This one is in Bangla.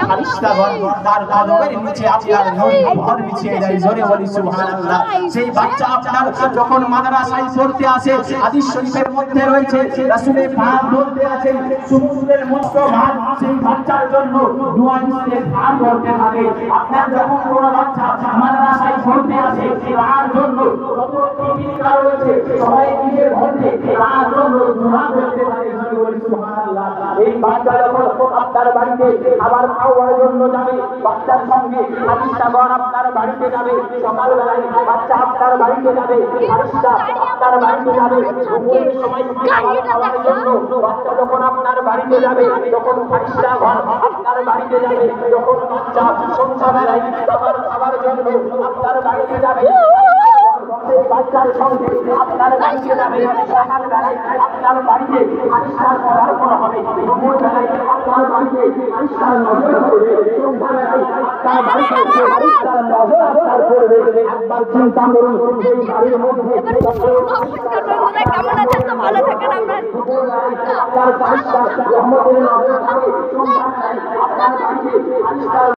ফারিস্তাগণ তার কদমের নিচে আপনার নূর ভর বিছিয়ে দেয়। জোরে বলি সুবহানাল্লাহ। সেই বাচ্চা আপনার যখন মাদ্রাসায় পড়তে আসে, হাদিস শরীফের মধ্যে রয়েছে রাসূলের পাক বলতে আছেন সমুদ্রের মস্ত ভাগ সেই বাচ্চার জন্য দোয়া ইস্তেগফার করতে থাকে। আপনার যখন কোনো বাচ্চা মাদ্রাসায় পড়তে আসে তার জন্য যত টিকা রয়েছে সবাই নিজের ঘরে তার জন্য দোয়া করতে থাকে। জোরে বলি সুবহানাল্লাহ। এই বাচ্চা যখন আপনার বাড়িতে আবার খাওয়ার জন্য যাবে, বাচ্চার সঙ্গে ফারিস্তাগণ আপনার বাড়িতে যাবে। সকালবেলায় বাচ্চা আপনার বাড়িতে যাবে, ফারিস্তা আপনার বাড়িতে যাবে। দুপুরের সময় খাওয়ার জন্য বাচ্চা যখন আপনার বাড়িতে যাবে, যখন ফারিস্তাগণ আপনার বাড়িতে যাবে, যখন বাচ্চা সন্ধ্যাবেলায় খাবার জন্য আপনার বাড়িতে যাবে, বাচ্চার সঙ্গে আপনার বাড়িতে যাবে। সকালবেলায় আপনার বাড়িতে ফারিস্তার পদার্পণ হবে, দুপুরবেলায় আপনার বাড়িতে ফারিস্তার নজর পড়বে, সন্ধ্যাবেলায় আপনার বাড়িতে ফারিস্তার নজর আপনার পড়বে। একবার চিন্তা করুন, এই বাড়ির মধ্যে কেমন আছেন? তো ভালো থাকেন। আপনার ফারিস্তার রহমতের নজর থাকে, সন্ধ্যাবেলায় আপনার বাড়িতে ফারিস্তার